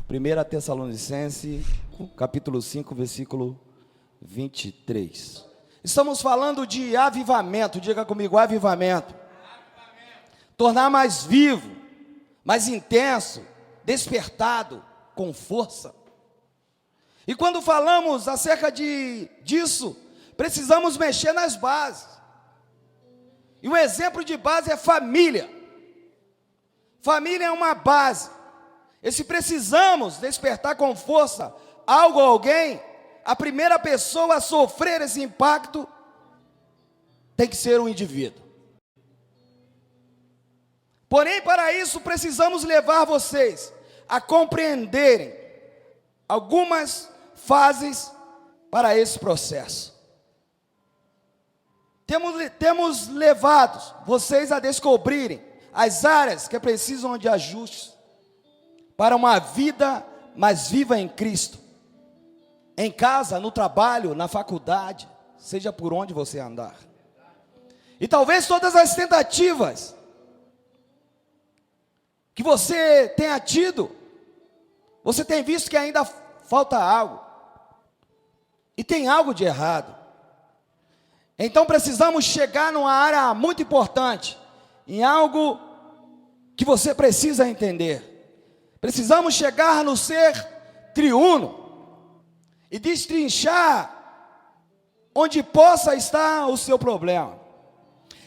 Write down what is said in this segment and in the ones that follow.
1 Tessalonicenses, capítulo 5, versículo 23. Estamos falando de avivamento, diga comigo, avivamento. Tornar mais vivo, mais intenso, despertado, com força. E quando falamos acerca disso, precisamos mexer nas bases. E o exemplo de base é família. Família é uma base. E se precisamos despertar com força algo ou alguém, a primeira pessoa a sofrer esse impacto tem que ser um indivíduo. Porém, para isso precisamos levar vocês a compreenderem algumas fases para esse processo. Temos levado vocês a descobrirem as áreas que precisam de ajustes para uma vida mais viva em Cristo. Em casa, no trabalho, na faculdade, seja por onde você andar. E talvez todas as tentativas que você tenha tido, você tem visto que ainda falta algo. E tem algo de errado. Então precisamos chegar numa área muito importante, em algo que você precisa entender. Precisamos chegar no ser triuno e destrinchar onde possa estar o seu problema.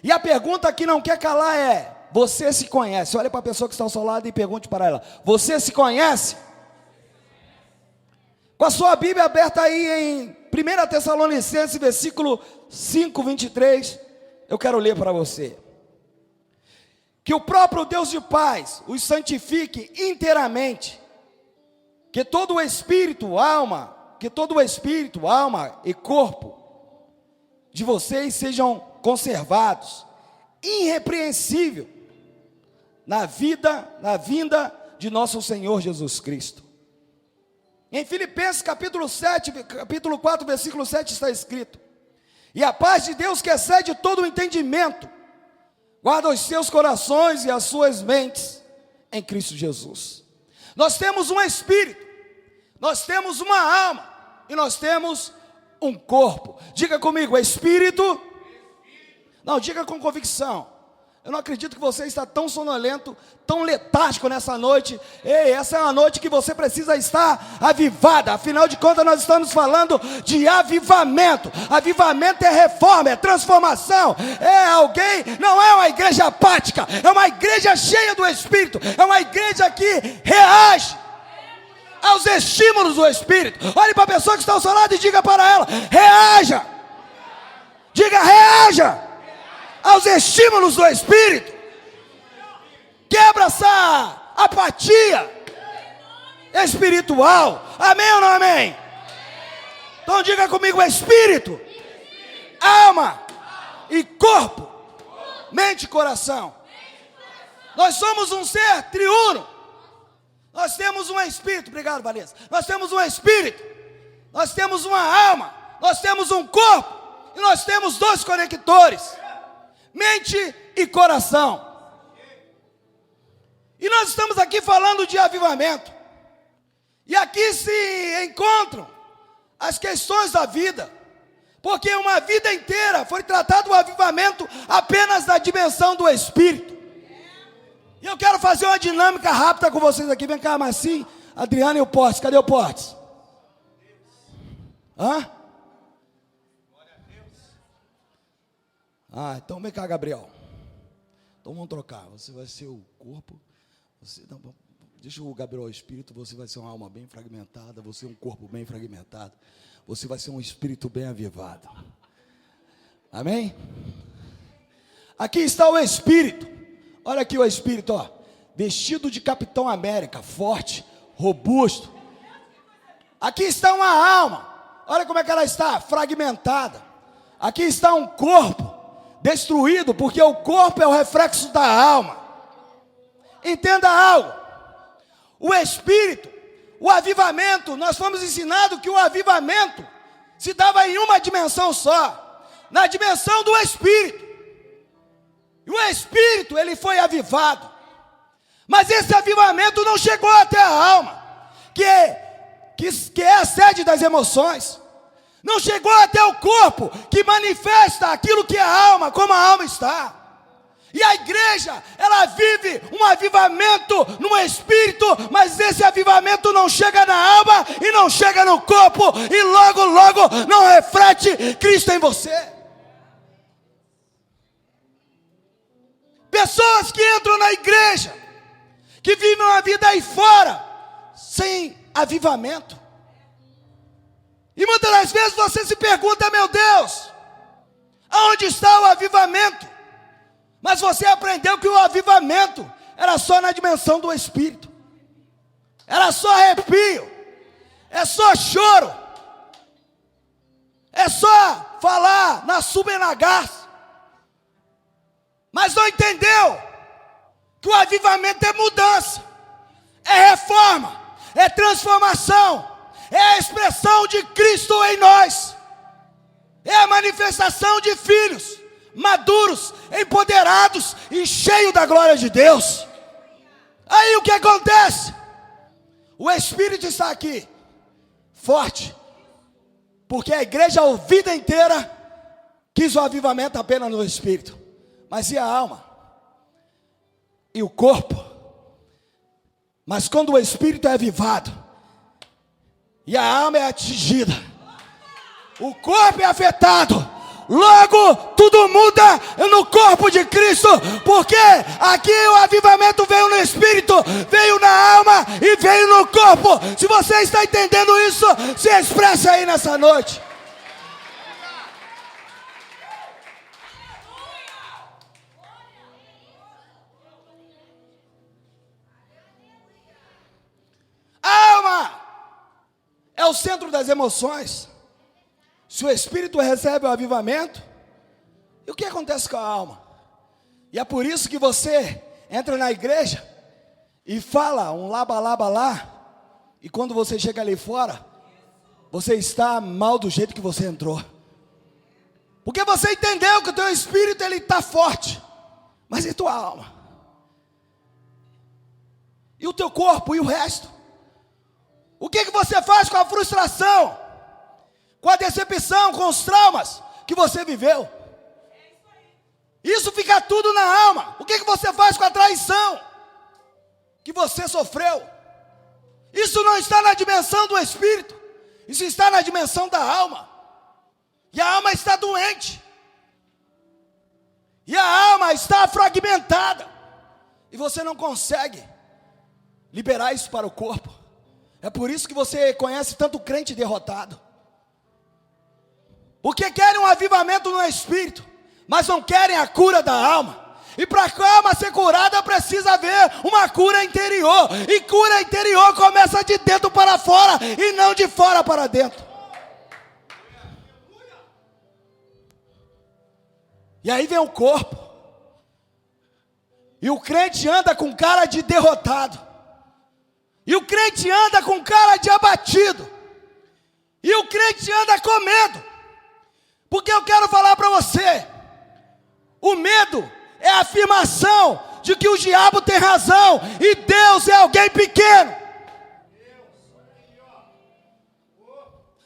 E a pergunta que não quer calar é: você se conhece? Olha para a pessoa que está ao seu lado e pergunte para ela: você se conhece? Com a sua Bíblia aberta aí em 1 Tessalonicenses, versículo 5, 23, eu quero ler para você. Que o próprio Deus de paz os santifique inteiramente, que todo o espírito, alma e corpo de vocês sejam conservados, irrepreensível, na vinda de nosso Senhor Jesus Cristo. Em Filipenses capítulo 4, versículo 7 está escrito: e a paz de Deus que excede todo o entendimento, guarda os seus corações e as suas mentes em Cristo Jesus. Nós temos um espírito, nós temos uma alma e nós temos um corpo. Diga comigo, espírito. Não, diga com convicção. Eu não acredito que você está tão sonolento, tão letárgico nessa noite. Ei, essa é uma noite que você precisa estar avivada. Afinal de contas, nós estamos falando de avivamento. Avivamento é reforma, é transformação. É alguém, não é uma igreja apática, é uma igreja cheia do Espírito. É uma igreja que reage aos estímulos do Espírito. Olhe para a pessoa que está ao seu lado e diga para ela: reaja. Diga, reaja aos estímulos do Espírito. Quebra essa apatia espiritual. Amém ou não amém? Então diga comigo: espírito, alma e corpo, mente e coração. Nós somos um ser triuno. Nós temos um espírito. Obrigado, Valência. Nós temos um espírito, nós temos uma alma, nós temos um corpo e nós temos dois conectores: mente e coração. E nós estamos aqui falando de avivamento. E aqui se encontram as questões da vida. Porque uma vida inteira foi tratado o avivamento apenas na dimensão do Espírito. E eu quero fazer uma dinâmica rápida com vocês aqui. Vem cá, Marcinho, Adriana e o Portes. Cadê o Portes? Hã? Ah, então vem cá, Gabriel. Então vamos trocar. Você vai ser o corpo. Deixa o Gabriel o espírito. Você vai ser uma alma bem fragmentada. Você um corpo bem fragmentado. Você vai ser um espírito bem avivado. Amém? Aqui está o espírito. Olha aqui o espírito, ó. Vestido de Capitão América, forte, robusto. Aqui está uma alma. Olha como é que ela está, fragmentada. Aqui está um corpo destruído, porque o corpo é o reflexo da alma. Entenda algo: o espírito, o avivamento, nós fomos ensinados que o avivamento se dava em uma dimensão só, na dimensão do espírito. E o espírito, ele foi avivado, mas esse avivamento não chegou até a alma. das emoções. Não chegou até o corpo, que manifesta aquilo que é a alma, como a alma está. E a igreja, ela vive um avivamento no espírito, mas esse avivamento não chega na alma e não chega no corpo, e logo, logo não reflete Cristo em você. Pessoas que entram na igreja, que vivem uma vida aí fora, sem avivamento. E muitas das vezes você se pergunta: meu Deus, aonde está o avivamento? Mas você aprendeu que o avivamento era só na dimensão do Espírito. Era só arrepio, é só choro, é só falar na subenagás. Mas não entendeu que o avivamento é mudança, é reforma, é transformação, é a expressão de Cristo em nós, é a manifestação de filhos maduros, empoderados e cheios da glória de Deus. Aí o que acontece? O Espírito está aqui, forte, porque a igreja a vida inteira quis o avivamento apenas no Espírito, mas e a alma? E o corpo? Mas quando o Espírito é avivado, e a alma é atingida, o corpo é afetado, logo tudo muda no corpo de Cristo, porque aqui o avivamento veio no Espírito, veio na alma e veio no corpo. Se você está entendendo isso, se expressa aí nessa noite. A alma é o centro das emoções. Se o Espírito recebe o avivamento, e o que acontece com a alma? E é por isso que você entra na igreja e fala um laba lá, e quando você chega ali fora, você está mal do jeito que você entrou. Porque você entendeu que o teu espírito ele está forte, mas e tua alma? E o teu corpo e o resto? O que você faz com a frustração? Com a decepção, com os traumas que você viveu? Isso fica tudo na alma. O que você faz com a traição que você sofreu? Isso não está na dimensão do Espírito, isso está na dimensão da alma. E a alma está doente, e a alma está fragmentada, e você não consegue liberar isso para o corpo. É por isso que você conhece tanto crente derrotado, porque querem um avivamento no Espírito, mas não querem a cura da alma. E para a alma ser curada precisa haver uma cura interior. E cura interior começa de dentro para fora e não de fora para dentro. E aí vem o corpo. E o crente anda com cara de derrotado. E o crente anda com cara de abatido. E o crente anda com medo. Porque eu quero falar para você, o medo é a afirmação de que o diabo tem razão e Deus é alguém pequeno.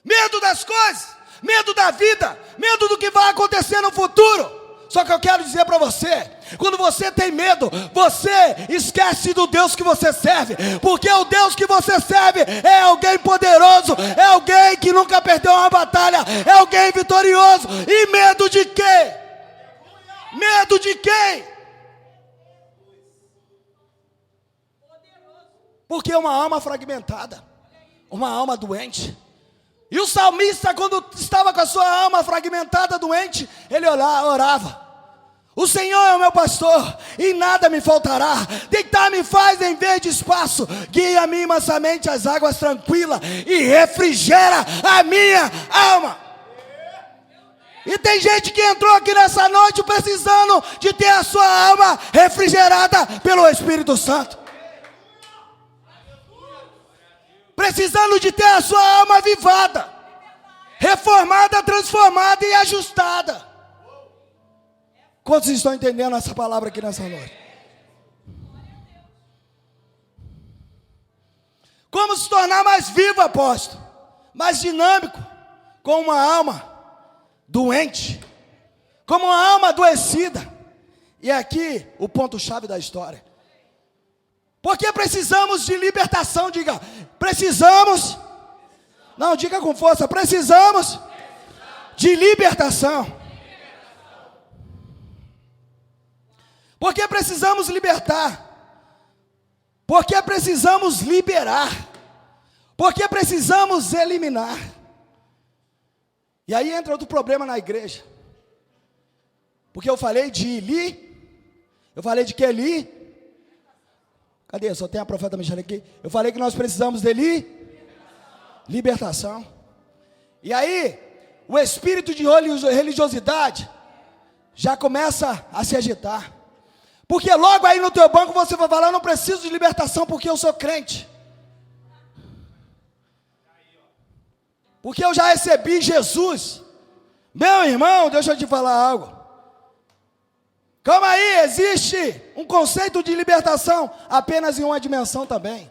Medo das coisas, medo da vida, medo do que vai acontecer no futuro. Só que eu quero dizer para você, quando você tem medo, você esquece do Deus que você serve, porque o Deus que você serve é alguém poderoso, é alguém que nunca perdeu uma batalha, é alguém vitorioso. E medo de quê? Medo de quem? Porque é uma alma fragmentada, uma alma doente. E o salmista, quando estava com a sua alma fragmentada, doente, ele orava: o Senhor é o meu pastor, e nada me faltará. Deitar-me faz em verde espaço, guia-me mansamente às águas tranquilas, e refrigera a minha alma. E tem gente que entrou aqui nessa noite precisando de ter a sua alma refrigerada pelo Espírito Santo, precisando de ter a sua alma avivada, reformada, transformada e ajustada. Quantos estão entendendo essa palavra aqui nessa noite? Como se tornar mais vivo, apóstolo? mais dinâmico, com uma alma doente, como uma alma adoecida. E aqui o ponto-chave da história. Porque precisamos de libertação, diga, precisamos, não, diga com força, precisamos de libertação. Porque precisamos libertar. Porque precisamos liberar. Porque precisamos eliminar. E aí entra outro problema na igreja. Porque eu falei de eu falei de que cadê? Só tem a profeta Michele aqui. Eu falei que nós precisamos de libertação. E aí, o espírito de religiosidade já começa a se agitar. Porque logo aí no teu banco você vai falar, eu não preciso de libertação porque eu sou crente. Porque eu já recebi Jesus. Meu irmão, deixa eu te falar algo. Calma aí, existe um conceito de libertação apenas em uma dimensão também.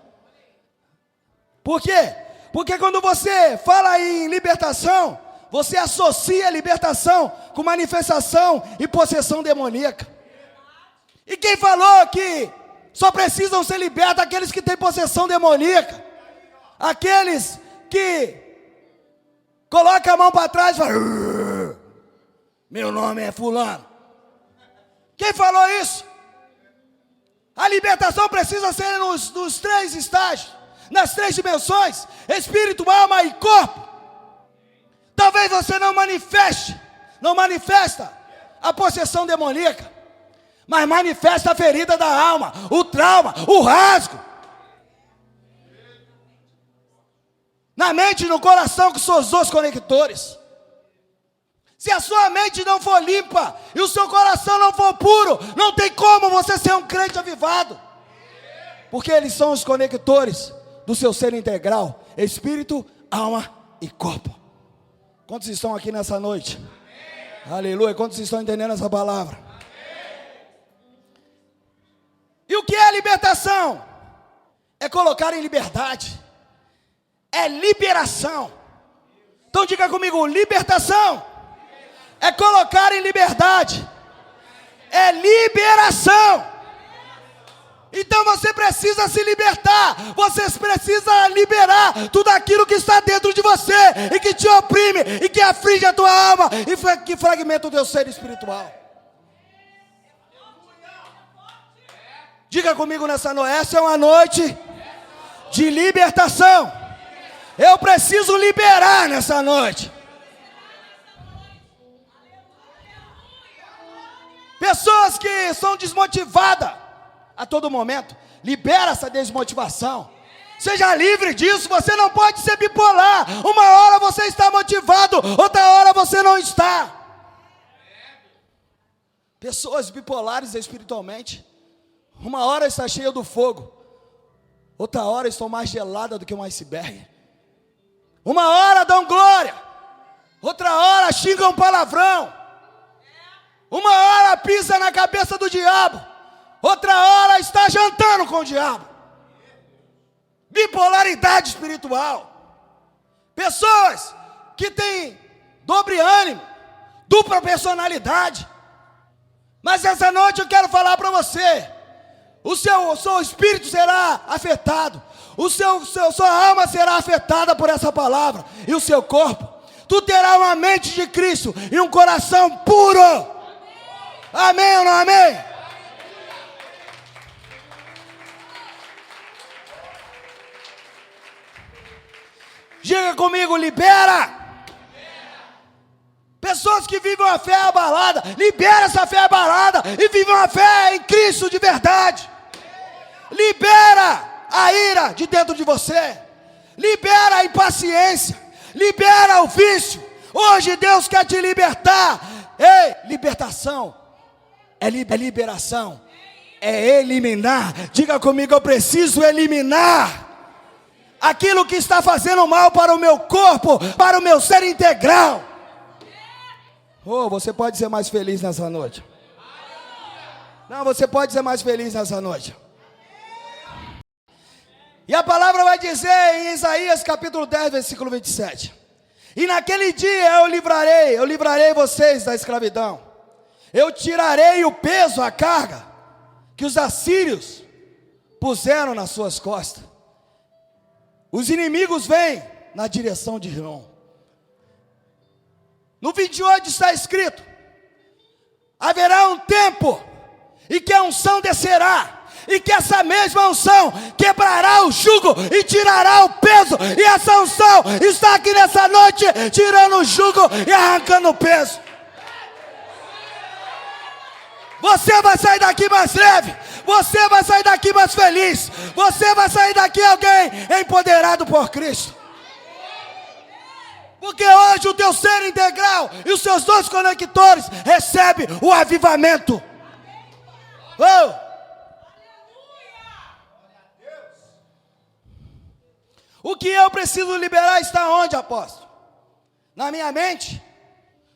Por quê? Porque quando você fala em libertação, você associa libertação com manifestação e possessão demoníaca. E quem falou que só precisam ser libertos aqueles que têm possessão demoníaca? Aqueles que colocam a mão para trás e falam, meu nome é fulano. Quem falou isso? A libertação precisa ser nos 3 estágios, nas 3 dimensões, espírito, alma e corpo. Talvez você não manifesta a possessão demoníaca, mas manifesta a ferida da alma, o trauma, o rasgo. Na mente e no coração, que são os 2 conectores. Se a sua mente não for limpa e o seu coração não for puro, não tem como você ser um crente avivado. Porque eles são os conectores do seu ser integral, espírito, alma e corpo. Quantos estão aqui nessa noite? Amém. Aleluia, quantos estão entendendo essa palavra? Amém. E o que é libertação? É colocar em liberdade. É liberação. Então diga comigo, libertação é colocar em liberdade, é liberação. Então você precisa se libertar, você precisa liberar tudo aquilo que está dentro de você, e que te oprime, e que aflige a tua alma, e que fragmenta o teu ser espiritual. Diga comigo nessa noite, essa é uma noite de libertação. Eu preciso liberar nessa noite. Pessoas que são desmotivadas a todo momento, libera essa desmotivação. Seja livre disso, você não pode ser bipolar. Uma hora você está motivado, outra hora você não está. Pessoas bipolares espiritualmente, uma hora está cheia do fogo, outra hora estão mais geladas do que um iceberg. Uma hora dão glória, outra hora xingam palavrão. Uma hora pisa na cabeça do diabo, outra hora está jantando com o diabo. Bipolaridade espiritual. Pessoas que têm dobre ânimo, dupla personalidade. Mas essa noite eu quero falar para você, o seu espírito será afetado, sua alma será afetada por essa palavra, e o seu corpo. Tu terás uma mente de Cristo e um coração puro. Amém ou não amém? Diga comigo, libera. Pessoas que vivem uma fé abalada, libera essa fé abalada e vive uma fé em Cristo de verdade. Libera a ira de dentro de você, libera a impaciência, libera o vício. Hoje Deus quer te libertar. Ei, libertação é liberação, é eliminar. Diga comigo, eu preciso eliminar aquilo que está fazendo mal para o meu corpo, para o meu ser integral. Oh, você pode ser mais feliz nessa noite. Não, você pode ser mais feliz nessa noite. E a palavra vai dizer em Isaías capítulo 10, versículo 27. E naquele dia eu livrarei vocês da escravidão. Eu tirarei o peso, a carga, que os assírios puseram nas suas costas. Os inimigos vêm na direção de Rom. No 28 está escrito: haverá um tempo em que a unção descerá, e que essa mesma unção quebrará o jugo e tirará o peso. E essa unção está aqui nessa noite, tirando o jugo e arrancando o peso. Você vai sair daqui mais leve, você vai sair daqui mais feliz, você vai sair daqui alguém empoderado por Cristo. Porque hoje o teu ser integral e os seus dois conectores recebem o avivamento. Oh! O que eu preciso liberar está onde, apóstolo? Na minha mente,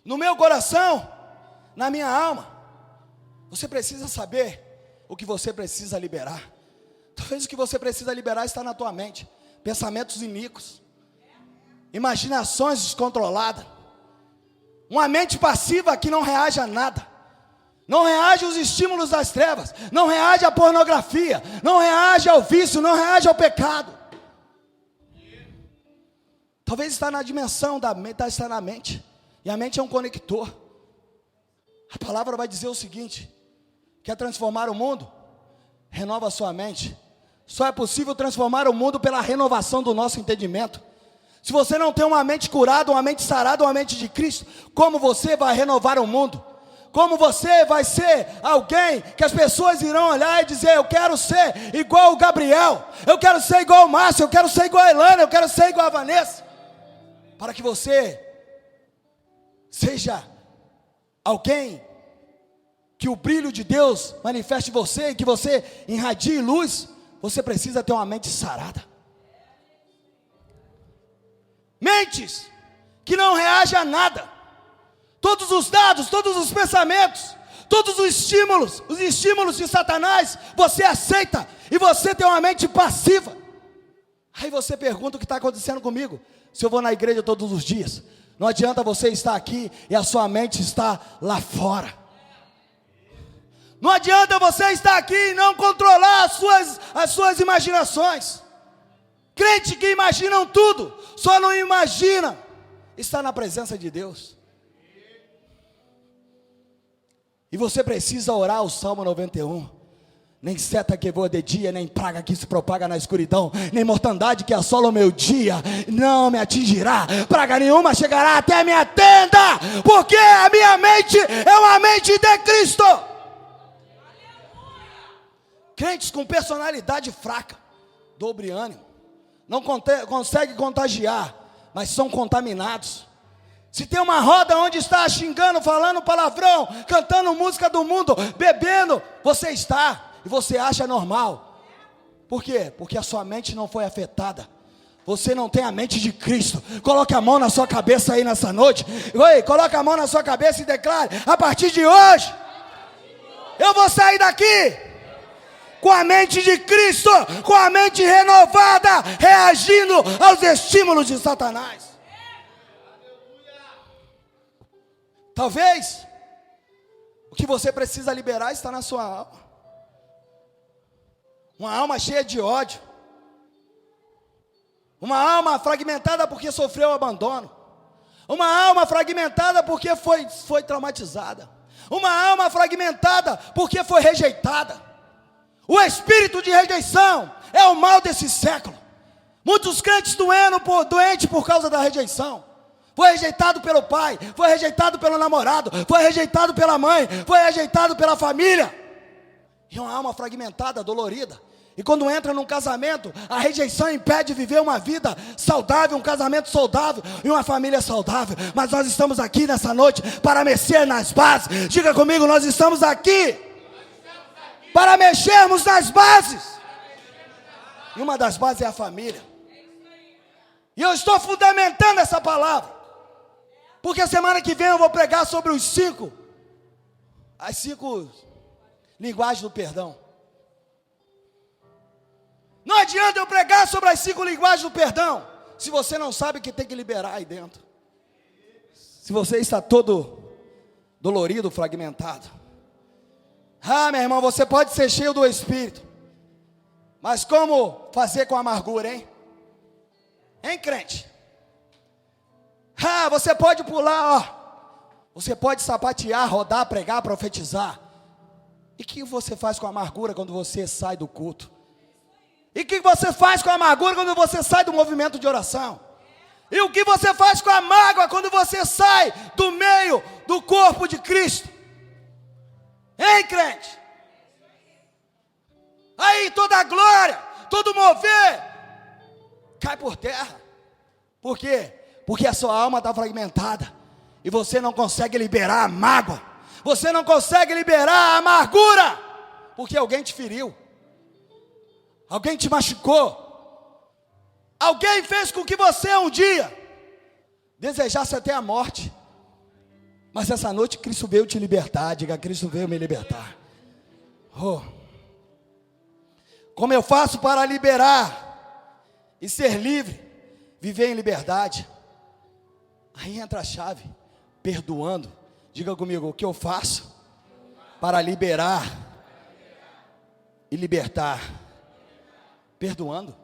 no meu coração, na minha alma. Você precisa saber o que você precisa liberar. Talvez o que você precisa liberar está na tua mente. Pensamentos iníquos, imaginações descontroladas, uma mente passiva que não reage a nada, não reage aos estímulos das trevas, não reage à pornografia, não reage ao vício, não reage ao pecado. Talvez está na dimensão da mente, está na mente, e a mente é um conector. A palavra vai dizer o seguinte: quer transformar o mundo? Renova a sua mente. Só é possível transformar o mundo pela renovação do nosso entendimento. Se você não tem uma mente curada, uma mente sarada, uma mente de Cristo, como você vai renovar o mundo? Como você vai ser alguém que as pessoas irão olhar e dizer: eu quero ser igual o Gabriel, eu quero ser igual o Márcio, eu quero ser igual a Elana, eu quero ser igual a Vanessa. Para que você seja alguém que o brilho de Deus manifeste em você e que você irradie luz, você precisa ter uma mente sarada. Mentes que não reagem a nada. Todos os dados, todos os pensamentos, todos os estímulos de Satanás, você aceita e você tem uma mente passiva. Aí você pergunta: o que está acontecendo comigo? Se eu vou na igreja todos os dias, não adianta você estar aqui e a sua mente está lá fora. Não adianta você estar aqui e não controlar as suas imaginações. Crente que imaginam tudo, só não imagina estar na presença de Deus. E você precisa orar o Salmo 91. Nem seta que voa de dia, nem praga que se propaga na escuridão, nem mortandade que assola o meu dia não me atingirá. Praga nenhuma chegará até a minha tenda, porque a minha mente é uma mente de Cristo. Crentes com personalidade fraca, dobre ânimo, não conseguem contagiar, mas são contaminados. Se tem uma roda onde está xingando, falando palavrão, cantando música do mundo, bebendo, você está, e você acha normal. Por quê? Porque a sua mente não foi afetada. Você não tem a mente de Cristo. Coloque a mão na sua cabeça aí nessa noite. Oi, coloque a mão na sua cabeça e declare: a partir de hoje, eu vou sair daqui com a mente de Cristo, com a mente renovada, reagindo aos estímulos de Satanás. Talvez o que você precisa liberar está na sua alma. Uma alma cheia de ódio, uma alma fragmentada porque sofreu abandono, uma alma fragmentada porque foi traumatizada, uma alma fragmentada porque foi rejeitada. O espírito de rejeição é o mal desse século. Muitos crentes doentes por causa da rejeição. Foi rejeitado pelo pai, foi rejeitado pelo namorado, foi rejeitado pela mãe, foi rejeitado pela família. E uma alma fragmentada, dolorida. E quando entra num casamento, a rejeição impede de viver uma vida saudável, um casamento saudável e uma família saudável. Mas nós estamos aqui nessa noite para mexer nas bases. Diga comigo: nós estamos aqui para mexermos nas bases. E uma das bases é a família. E eu estou fundamentando essa palavra, porque a semana que vem eu vou pregar sobre as 5 linguagens do perdão. Não adianta eu pregar sobre as 5 linguagens do perdão, se você não sabe que tem que liberar aí dentro. Se você está todo dolorido, fragmentado. Meu irmão, você pode ser cheio do Espírito, mas como fazer com amargura, hein? Hein, crente? Você pode pular, você pode sapatear, rodar, pregar, profetizar. E o que você faz com a amargura quando você sai do culto? E o que você faz com a amargura quando você sai do movimento de oração? E o que você faz com a mágoa quando você sai do meio do corpo de Cristo? Hein, crente? Aí toda a glória, todo mover, cai por terra. Por quê? Porque a sua alma está fragmentada, e você não consegue liberar a mágoa, você não consegue liberar a amargura, porque alguém te feriu, alguém te machucou, alguém fez com que você um dia desejasse até a morte. Mas essa noite Cristo veio te libertar. Diga: Cristo veio me libertar. Como eu faço para liberar e ser livre, viver em liberdade? Aí entra a chave: perdoando. Diga comigo: o que eu faço para liberar e libertar? Perdoando.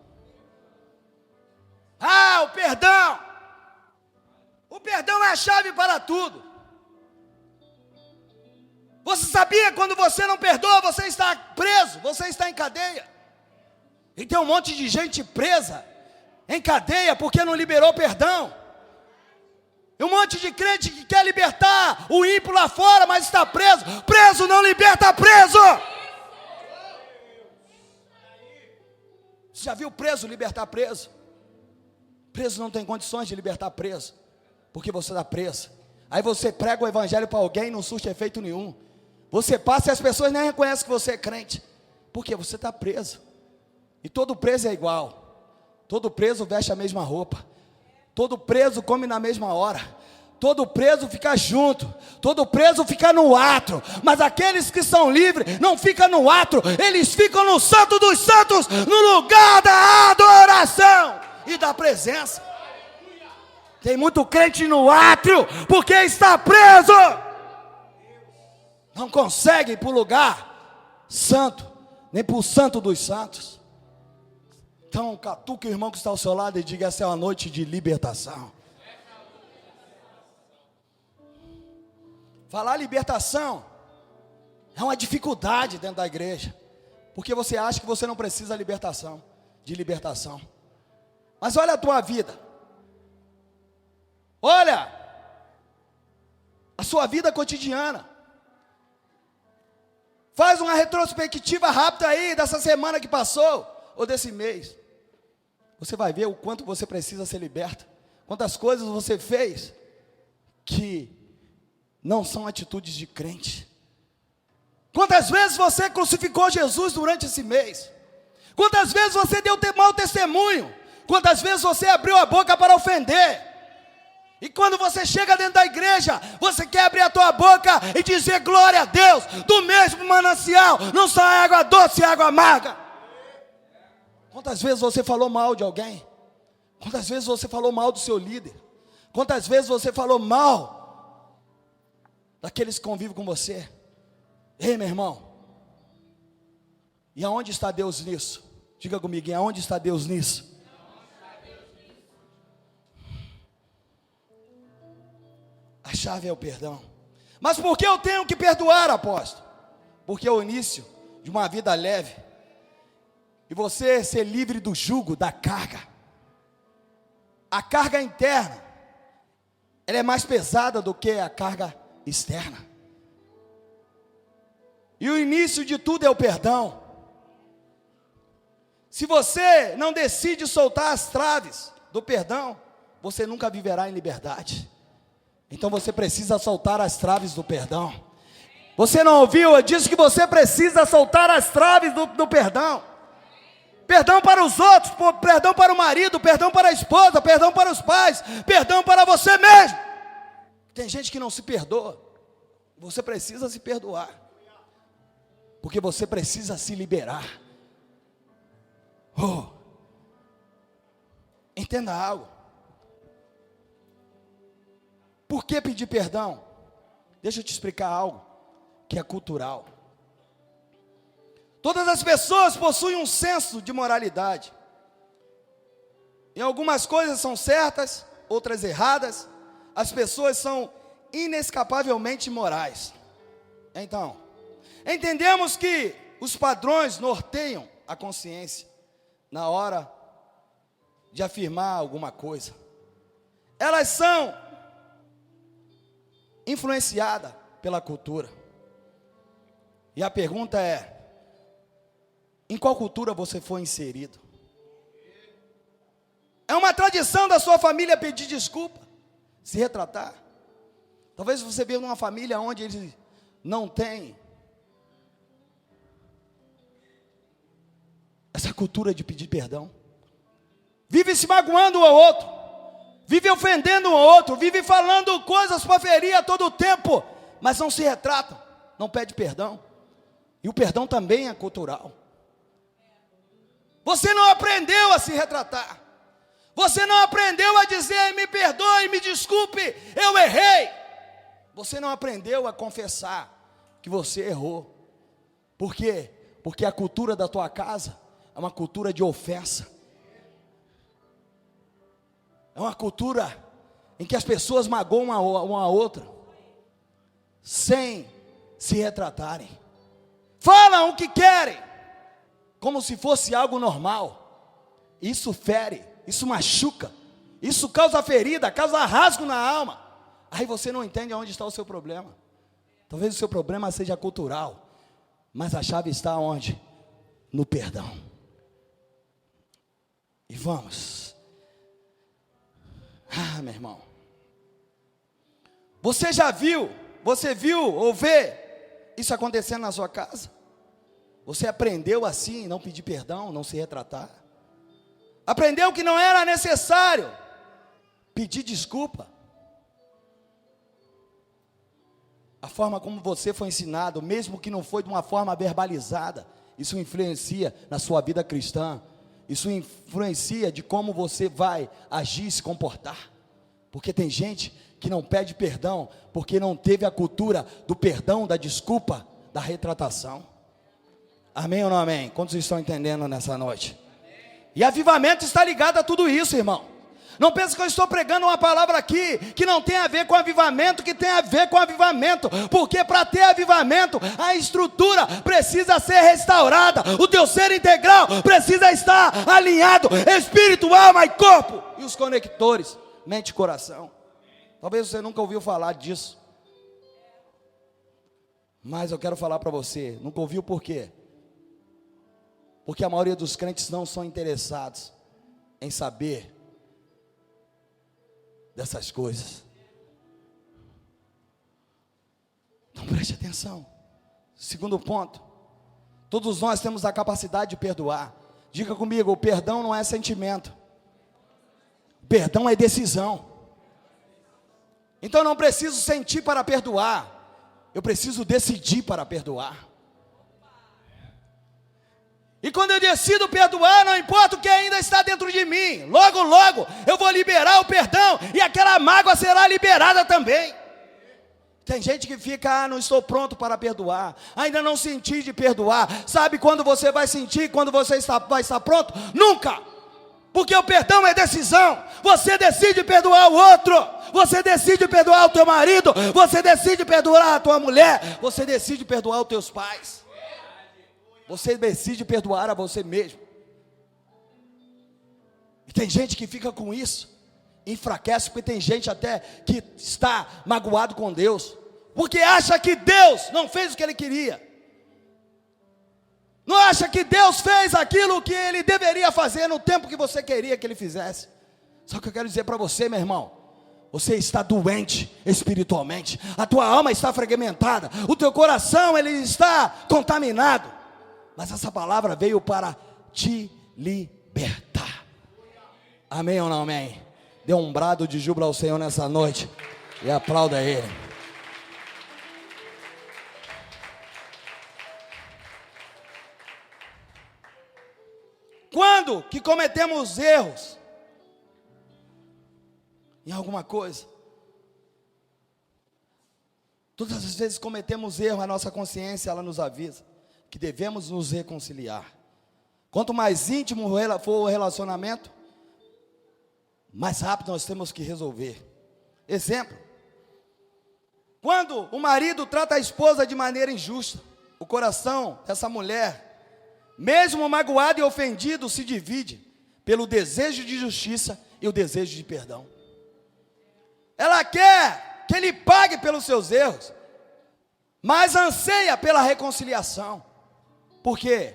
O perdão. O perdão é a chave para tudo. Você sabia, quando você não perdoa, você está preso, você está em cadeia. E tem um monte de gente presa em cadeia porque não liberou perdão. E um monte de crente que quer libertar o ímpio lá fora, mas está preso. Preso não liberta preso. Você já viu preso libertar preso? Preso não tem condições de libertar preso, porque você está preso. Aí você prega o evangelho para alguém e não surte efeito nenhum. Você passa e as pessoas nem reconhecem que você é crente, porque você está preso. E todo preso é igual. Todo preso veste a mesma roupa. Todo preso come na mesma hora. Todo preso fica junto. Todo preso fica no átrio. Mas aqueles que são livres não ficam no átrio. Eles ficam no Santo dos Santos, no lugar da adoração e da presença. Tem muito crente no átrio porque está preso. Não consegue ir para o lugar santo, nem para o Santo dos Santos. Então catuque o irmão que está ao seu lado e diga: essa é uma noite de libertação. Falar libertação é uma dificuldade dentro da igreja, porque você acha que você não precisa de libertação. Mas olha a tua vida. Olha a sua vida cotidiana. Faz uma retrospectiva rápida aí dessa semana que passou, ou desse mês. Você vai ver o quanto você precisa ser liberta. Quantas coisas você fez que não são atitudes de crente. Quantas vezes você crucificou Jesus durante esse mês? Quantas vezes você deu mau testemunho? Quantas vezes você abriu a boca para ofender? E quando você chega dentro da igreja, você quer abrir a tua boca e dizer glória a Deus, do mesmo manancial não sai água doce e água amarga. Quantas vezes você falou mal de alguém? Quantas vezes você falou mal do seu líder? Quantas vezes você falou mal daqueles que convivem com você? Ei, meu irmão, e aonde está Deus nisso? Diga comigo: e aonde está Deus nisso? A chave é o perdão. Mas por que eu tenho que perdoar, apóstolo? Porque é o início de uma vida leve, e você ser livre do jugo, da carga. A carga interna, ela é mais pesada do que a carga externa. E o início de tudo é o perdão. Se você não decide soltar as traves do perdão, você nunca viverá em liberdade. Então você precisa soltar as traves do perdão. Você não ouviu? Eu disse que você precisa soltar as traves do perdão. Perdão para os outros, perdão para o marido, perdão para a esposa, perdão para os pais, perdão para você mesmo. Tem gente que não se perdoa. Você precisa se perdoar, porque você precisa se liberar. Oh, entenda algo. Por que pedir perdão? Deixa eu te explicar algo que é cultural. Todas as pessoas possuem um senso de moralidade. Em algumas coisas são certas, outras erradas. As pessoas são inescapavelmente morais. Então, entendemos que os padrões norteiam a consciência na hora de afirmar alguma coisa. Elas são influenciadas pela cultura. E a pergunta é: em qual cultura você foi inserido? É uma tradição da sua família pedir desculpa, se retratar. Talvez você veja numa família onde eles não têm essa cultura de pedir perdão. Vive se magoando um ao outro, vive ofendendo um ao outro, vive falando coisas para ferir a todo tempo, mas não se retratam, não pede perdão. E o perdão também é cultural. Você não aprendeu a se retratar. Você não aprendeu a dizer: me perdoe, me desculpe, eu errei. Você não aprendeu a confessar que você errou. Por quê? Porque a cultura da tua casa é uma cultura de ofensa. É uma cultura em que as pessoas magoam uma a outra, sem se retratarem. Falam o que querem, como se fosse algo normal. Isso fere, isso machuca, isso causa ferida, causa rasgo na alma. Aí você não entende onde está o seu problema. Talvez o seu problema seja cultural, mas a chave está onde? No perdão. E vamos. Meu irmão, você viu ou vê isso acontecendo na sua casa? Você aprendeu assim, não pedir perdão, não se retratar? Aprendeu que não era necessário pedir desculpa? A forma como você foi ensinado, mesmo que não foi de uma forma verbalizada, isso influencia na sua vida cristã. Isso influencia de como você vai agir e se comportar. Porque tem gente que não pede perdão porque não teve a cultura do perdão, da desculpa, da retratação. Amém ou não amém? Quantos estão entendendo nessa noite? E avivamento está ligado a tudo isso, irmão. Não pense que eu estou pregando uma palavra aqui que não tem a ver com avivamento, que tem a ver com avivamento. Porque para ter avivamento, a estrutura precisa ser restaurada. O teu ser integral precisa estar alinhado, espírito, alma e corpo. E os conectores, mente e coração. Talvez você nunca ouviu falar disso. Mas eu quero falar para você, nunca ouviu por quê? Porque a maioria dos crentes não são interessados em saber dessas coisas. Então preste atenção. Segundo ponto, todos nós temos a capacidade de perdoar. Diga comigo: o perdão não é sentimento, o perdão é decisão. Então eu não preciso sentir para perdoar, eu preciso decidir para perdoar. E quando eu decido perdoar, não importa o que ainda está dentro de mim, logo, logo, eu vou liberar o perdão, e aquela mágoa será liberada também. Tem gente que fica: não estou pronto para perdoar, ainda não senti de perdoar. Sabe quando você vai sentir, quando você vai estar pronto? Nunca! Porque o perdão é decisão. Você decide perdoar o outro, você decide perdoar o teu marido, você decide perdoar a tua mulher, você decide perdoar os teus pais. Você decide perdoar a você mesmo. E tem gente que fica com isso, enfraquece, porque tem gente até que está magoado com Deus, porque acha que Deus não fez o que Ele queria. Não acha que Deus fez aquilo que Ele deveria fazer no tempo que você queria que Ele fizesse. Só que eu quero dizer para você, meu irmão, você está doente espiritualmente, a tua alma está fragmentada, o teu coração ele está contaminado. Mas essa palavra veio para te libertar. Amém ou não amém? Dê um brado de júbilo ao Senhor nessa noite e aplauda Ele. Quando que cometemos erros em alguma coisa? Todas as vezes cometemos erro, a nossa consciência, ela nos avisa que devemos nos reconciliar. Quanto mais íntimo for o relacionamento, mais rápido nós temos que resolver. Exemplo: quando o marido trata a esposa de maneira injusta, o coração dessa mulher, mesmo magoado e ofendido, se divide pelo desejo de justiça e o desejo de perdão. Ela quer que ele pague pelos seus erros, mas anseia pela reconciliação. Por quê?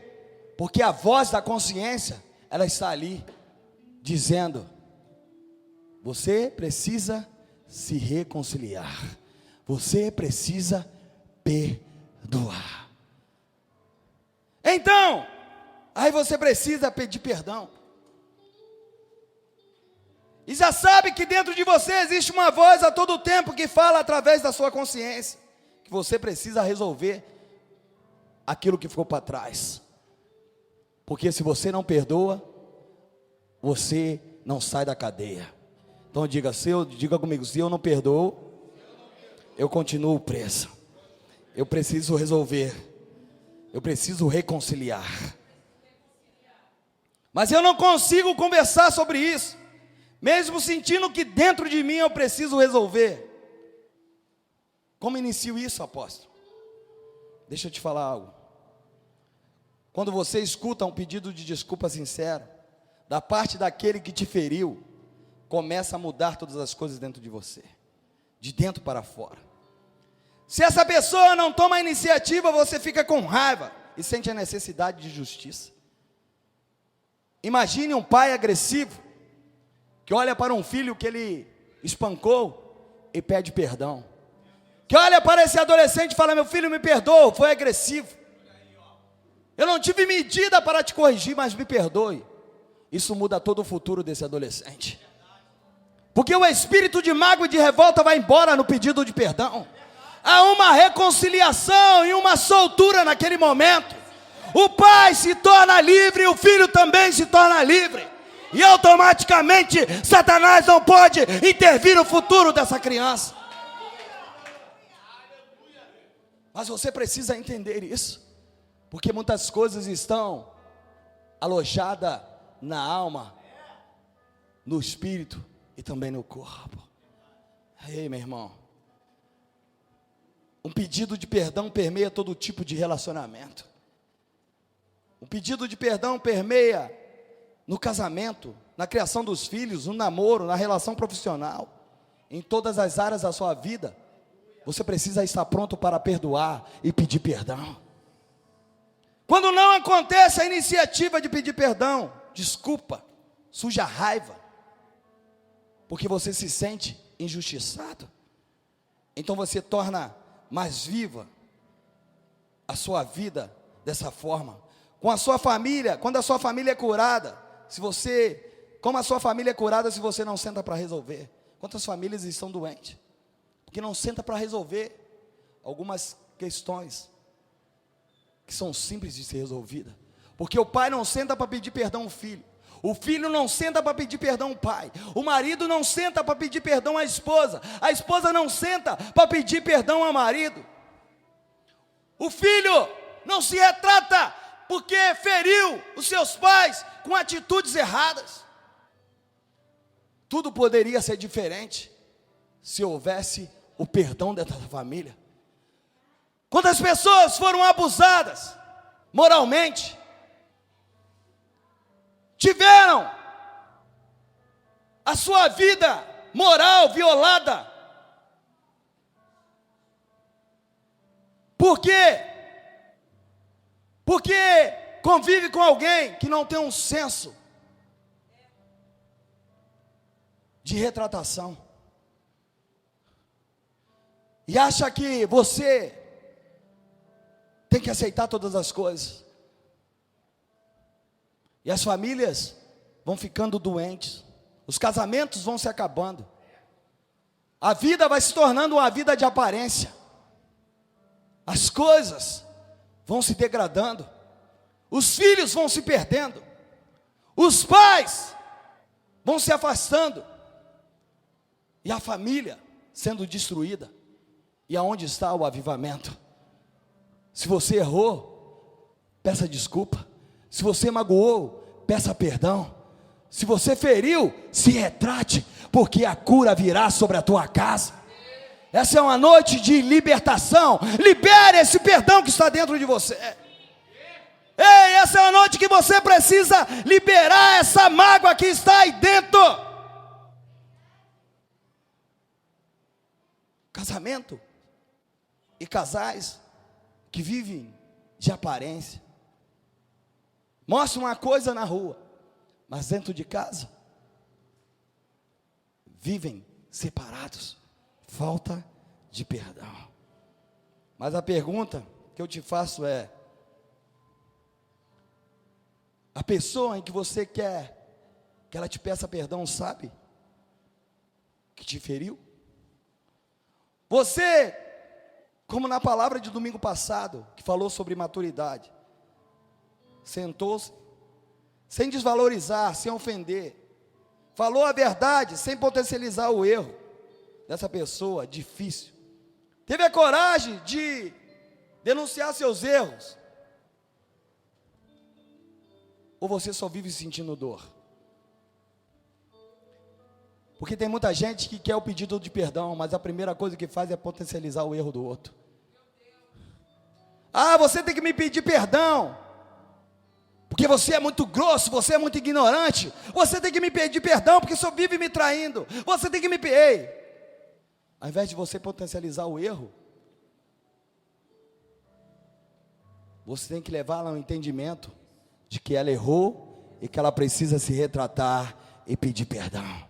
Porque a voz da consciência, ela está ali, dizendo: você precisa se reconciliar, você precisa perdoar. Então, aí você precisa pedir perdão. E já sabe que dentro de você existe uma voz a todo tempo que fala através da sua consciência, que você precisa resolver aquilo que ficou para trás. Porque se você não perdoa, você não sai da cadeia. Então diga comigo: se eu não perdoo, eu continuo preso. Eu preciso resolver. Eu preciso reconciliar. Mas eu não consigo conversar sobre isso, mesmo sentindo que dentro de mim eu preciso resolver. Como inicio isso, apóstolo? Deixa eu te falar algo. Quando você escuta um pedido de desculpa sincero, da parte daquele que te feriu, começa a mudar todas as coisas dentro de você, de dentro para fora. Se essa pessoa não toma a iniciativa, você fica com raiva e sente a necessidade de justiça. Imagine um pai agressivo, que olha para um filho que ele espancou e pede perdão. Que olha para esse adolescente e fala: meu filho, me perdoa, foi agressivo. Eu não tive medida para te corrigir, mas me perdoe. Isso muda todo o futuro desse adolescente. Porque o espírito de mágoa e de revolta vai embora no pedido de perdão. Há uma reconciliação e uma soltura naquele momento. O pai se torna livre e o filho também se torna livre. E automaticamente Satanás não pode intervir no futuro dessa criança. Mas você precisa entender isso. Porque muitas coisas estão alojadas na alma, no espírito e também no corpo. Ei, meu irmão. Um pedido de perdão permeia todo tipo de relacionamento. Um pedido de perdão permeia no casamento, na criação dos filhos, no namoro, na relação profissional, em todas as áreas da sua vida. Você precisa estar pronto para perdoar e pedir perdão. Quando não acontece a iniciativa de pedir perdão, desculpa, surge a raiva, porque você se sente injustiçado. Então você torna mais viva a sua vida dessa forma. Com a sua família, quando a sua família é curada, como a sua família é curada se você não senta para resolver? Quantas famílias estão doentes? Porque não senta para resolver algumas questões que são simples de ser resolvida. Porque o pai não senta para pedir perdão ao filho. O filho não senta para pedir perdão ao pai. O marido não senta para pedir perdão à esposa. A esposa não senta para pedir perdão ao marido. O filho não se retrata porque feriu os seus pais com atitudes erradas. Tudo poderia ser diferente se houvesse o perdão dentro da família. Quantas pessoas foram abusadas moralmente, tiveram a sua vida moral violada. Por quê? Porque convive com alguém que não tem um senso de retratação. E acha que você tem que aceitar todas as coisas. E as famílias vão ficando doentes. Os casamentos vão se acabando. A vida vai se tornando uma vida de aparência. As coisas vão se degradando. Os filhos vão se perdendo. Os pais vão se afastando. E a família sendo destruída. E aonde está o avivamento? Se você errou, peça desculpa. Se você magoou, peça perdão. Se você feriu, se retrate, porque a cura virá sobre a tua casa. Essa é uma noite de libertação. Libere esse perdão que está dentro de você. Ei, essa é uma noite que você precisa liberar essa mágoa que está aí dentro. Casamento e casais que vivem de aparência. Mostra uma coisa na rua, mas dentro de casa vivem separados. Falta de perdão. Mas a pergunta que eu te faço é: a pessoa em que você quer que ela te peça perdão sabe que te feriu? Você, como na palavra de domingo passado, que falou sobre maturidade, sentou-se, sem desvalorizar, sem ofender, falou a verdade, sem potencializar o erro dessa pessoa difícil, teve a coragem de denunciar seus erros, ou você só vive sentindo dor? Porque tem muita gente que quer o pedido de perdão, mas a primeira coisa que faz é potencializar o erro do outro. Ah, você tem que me pedir perdão, porque você é muito grosso, você é muito ignorante. Você tem que me pedir perdão, porque só vive me traindo. Você tem que me pedir. Ao invés de você potencializar o erro, você tem que levá-la ao entendimento de que ela errou e que ela precisa se retratar e pedir perdão.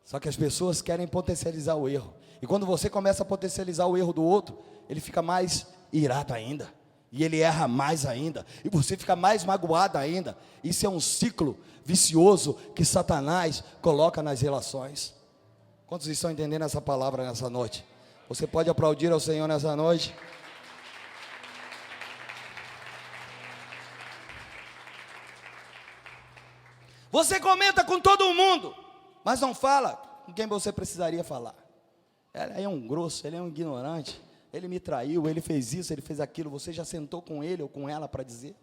Só que as pessoas querem potencializar o erro. E quando você começa a potencializar o erro do outro, ele fica mais irado ainda. E ele erra mais ainda. E você fica mais magoado ainda. Isso é um ciclo vicioso que Satanás coloca nas relações. Quantos estão entendendo essa palavra nessa noite? Você pode aplaudir ao Senhor nessa noite? Você comenta com todo mundo, mas não fala com quem você precisaria falar. Ele é um grosso, ele é um ignorante, ele me traiu, ele fez isso, ele fez aquilo. Você já sentou com ele ou com ela para dizer?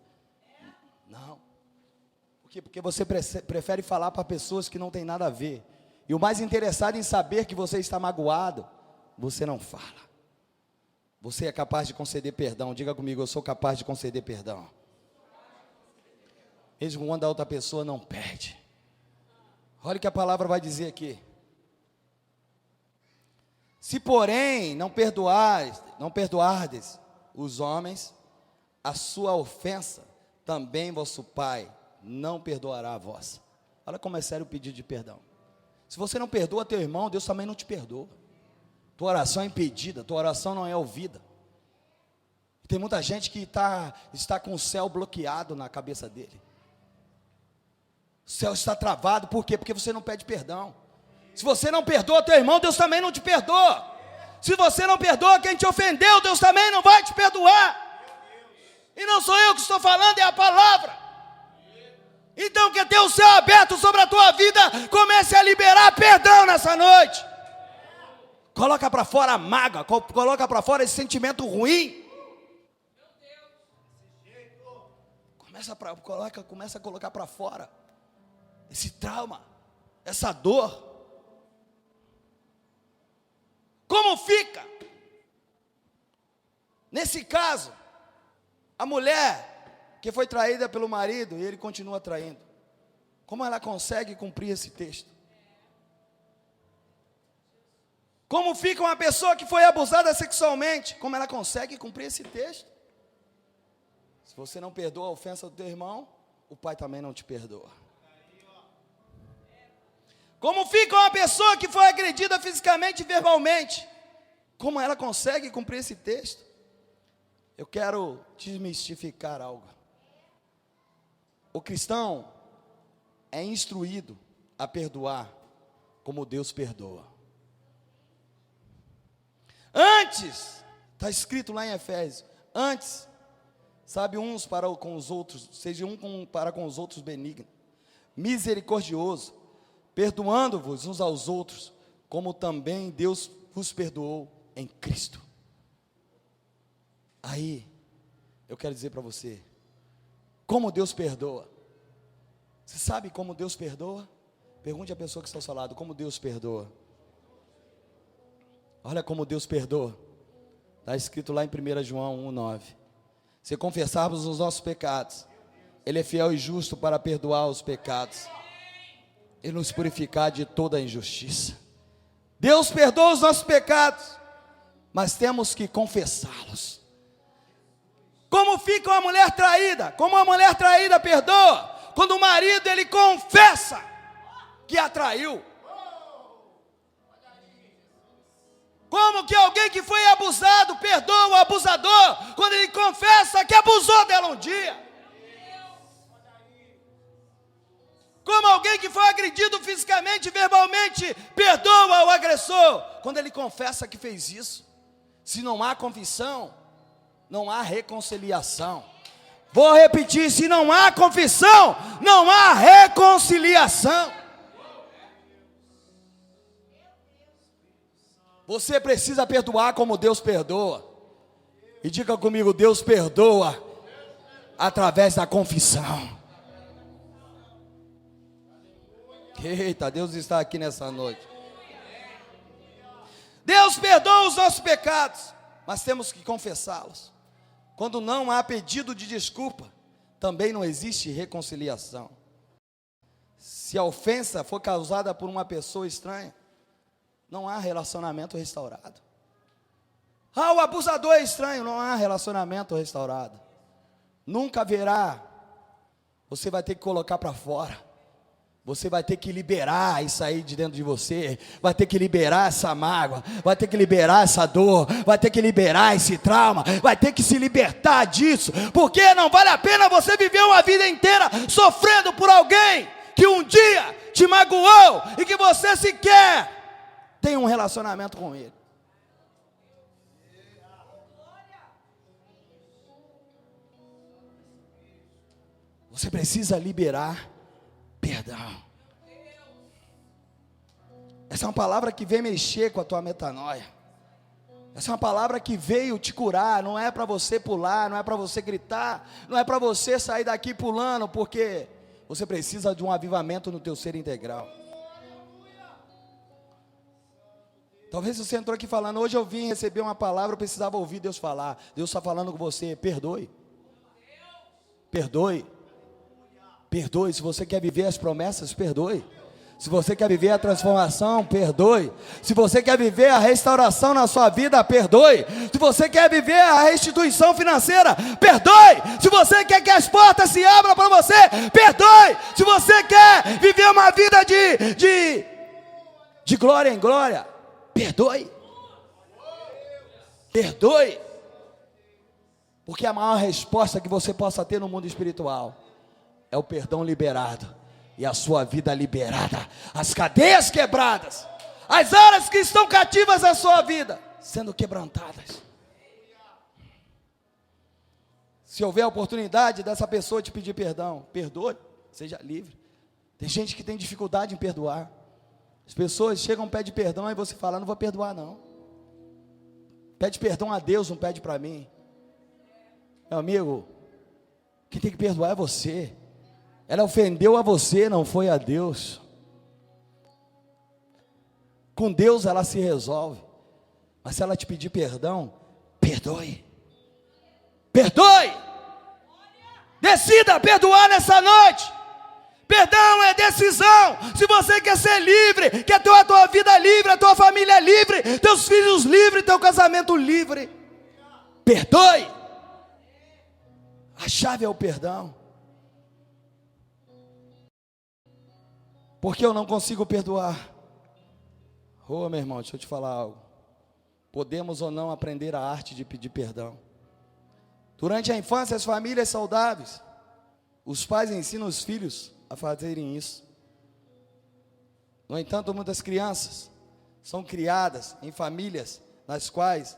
Não. Por quê? Porque você prefere falar para pessoas que não tem nada a ver. E o mais interessado em saber que você está magoado, você não fala. Você é capaz de conceder perdão. Diga comigo, eu sou capaz de conceder perdão. Mesmo quando a outra pessoa não pede. Olha o que a palavra vai dizer aqui. Se porém não perdoardes os homens, a sua ofensa, também vosso Pai não perdoará a vossa. Olha como é sério o pedido de perdão. Se você não perdoa teu irmão, Deus também não te perdoa. Tua oração é impedida, tua oração não é ouvida. Tem muita gente que está com o céu bloqueado na cabeça dele. O céu está travado, por quê? Porque você não pede perdão. Se você não perdoa teu irmão, Deus também não te perdoa. Se você não perdoa quem te ofendeu, Deus também não vai te perdoar. E não sou eu que estou falando, é a palavra. Então que tenha o céu aberto sobre a tua vida, comece a liberar perdão nessa noite. Coloca para fora a mágoa, coloca para fora esse sentimento ruim. Começa a colocar para fora esse trauma, essa dor. Como fica? Nesse caso, a mulher que foi traída pelo marido e ele continua traindo. Como ela consegue cumprir esse texto? Como fica uma pessoa que foi abusada sexualmente? Como ela consegue cumprir esse texto? Se você não perdoa a ofensa do teu irmão, o pai também não te perdoa. Como fica uma pessoa que foi agredida fisicamente e verbalmente? Como ela consegue cumprir esse texto? Eu quero desmistificar algo. O cristão é instruído a perdoar como Deus perdoa. Antes, está escrito lá em Efésios, antes, sabe, uns para com os outros, seja para com os outros benigno, misericordioso, perdoando-vos uns aos outros, como também Deus vos perdoou em Cristo. Aí, eu quero dizer para você, como Deus perdoa. Você sabe como Deus perdoa? Pergunte à pessoa que está ao seu lado, como Deus perdoa. Olha como Deus perdoa. Está escrito lá em 1 João 1,9. Se confessarmos os nossos pecados, Ele é fiel e justo para perdoar os pecados e nos purificar de toda a injustiça. Deus perdoa os nossos pecados, mas temos que confessá-los. Como fica uma mulher traída? Como uma mulher traída perdoa? Quando o marido, ele confessa que a traiu. Como que alguém que foi abusado perdoa o abusador quando ele confessa que abusou dela um dia? Como alguém que foi agredido fisicamente, verbalmente, perdoa o agressor quando ele confessa que fez isso? Se não há confissão, não há reconciliação. Vou repetir, se não há confissão, não há reconciliação. Você precisa perdoar como Deus perdoa. E diga comigo, Deus perdoa através da confissão. Eita, Deus está aqui nessa noite. Deus perdoa os nossos pecados, mas temos que confessá-los. Quando não há pedido de desculpa, também não existe reconciliação. Se a ofensa for causada por uma pessoa estranha, não há relacionamento restaurado. Ah, o abusador é estranho, não há relacionamento restaurado. Nunca haverá. Você vai ter que colocar para fora. Você vai ter que liberar isso aí de dentro de você. Vai ter que liberar essa mágoa. Vai ter que liberar essa dor. Vai ter que liberar esse trauma. Vai ter que se libertar disso. Porque não vale a pena você viver uma vida inteira sofrendo por alguém que um dia te magoou e que você sequer tem um relacionamento com ele. Você precisa liberar perdão. Essa é uma palavra que vem mexer com a tua metanoia. Essa é uma palavra que veio te curar. Não é para você pular, não é para você gritar, não é para você sair daqui pulando, porque você precisa de um avivamento no teu ser integral. Talvez você entrou aqui falando, hoje eu vim receber uma palavra, eu precisava ouvir Deus falar. Deus está falando com você, perdoe. Perdoe. Perdoe. Se você quer viver as promessas, perdoe. Se você quer viver a transformação, perdoe. Se você quer viver a restauração na sua vida, perdoe. Se você quer viver a restituição financeira, perdoe. Se você quer que as portas se abram para você, perdoe. Se você quer viver uma vida de glória em glória, perdoe. Perdoe. Porque a maior resposta que você possa ter no mundo espiritual é o perdão liberado e a sua vida liberada, as cadeias quebradas, as áreas que estão cativas da sua vida sendo quebrantadas. Se houver a oportunidade dessa pessoa te pedir perdão, perdoe, seja livre. Tem gente que tem dificuldade em perdoar. As pessoas chegam, pedem perdão e você fala, não vou perdoar não. Pede perdão a Deus, não pede para mim. Meu amigo, quem tem que perdoar é você. Ela ofendeu a você, não foi a Deus. Com Deus ela se resolve. Mas se ela te pedir perdão, perdoe. Perdoe. Decida perdoar nessa noite. Perdão é decisão. Se você quer ser livre, quer ter a tua vida livre, a tua família livre, teus filhos livres, teu casamento livre, perdoe. A chave é o perdão. Porque eu não consigo perdoar. Ô, meu irmão, deixa eu te falar algo. Podemos ou não aprender a arte de pedir perdão. Durante a infância, as famílias saudáveis, os pais ensinam os filhos a fazerem isso. No entanto, muitas crianças são criadas em famílias nas quais,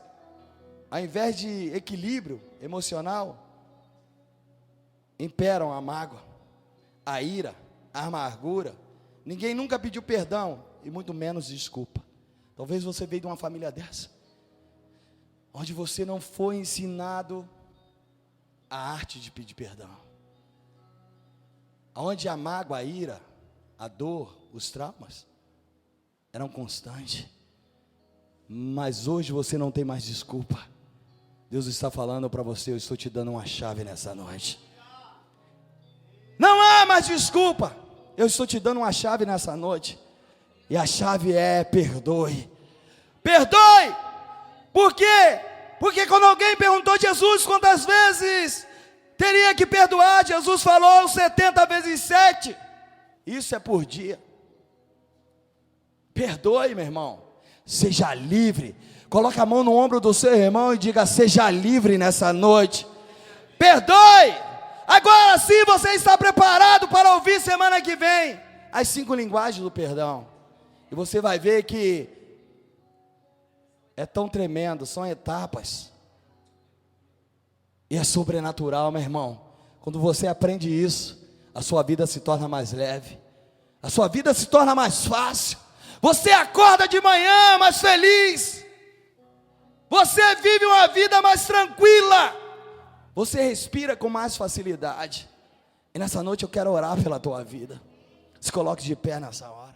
ao invés de equilíbrio emocional, imperam a mágoa, a ira, a amargura. Ninguém nunca pediu perdão e muito menos desculpa. Talvez você veio de uma família dessa, onde você não foi ensinado a arte de pedir perdão, onde a mágoa, a ira, a dor, os traumas eram constantes. Mas hoje você não tem mais desculpa. Deus está falando para você, eu estou te dando uma chave nessa noite. Não há mais desculpa. Eu estou te dando uma chave nessa noite. E a chave é perdoe. Perdoe. Por quê? Porque quando alguém perguntou a Jesus quantas vezes teria que perdoar, Jesus falou 70 vezes 7. Isso é por dia. Perdoe, meu irmão. Seja livre. Coloque a mão no ombro do seu irmão e diga: seja livre nessa noite. Perdoe. Agora sim você está preparado para ouvir semana que vem as 5 linguagens do perdão. E você vai ver que é tão tremendo, são etapas. E é sobrenatural, meu irmão. Quando você aprende isso, a sua vida se torna mais leve. A sua vida se torna mais fácil. Você acorda de manhã mais feliz. Você vive uma vida mais tranquila. Você respira com mais facilidade. E nessa noite eu quero orar pela tua vida. Se coloque de pé nessa hora.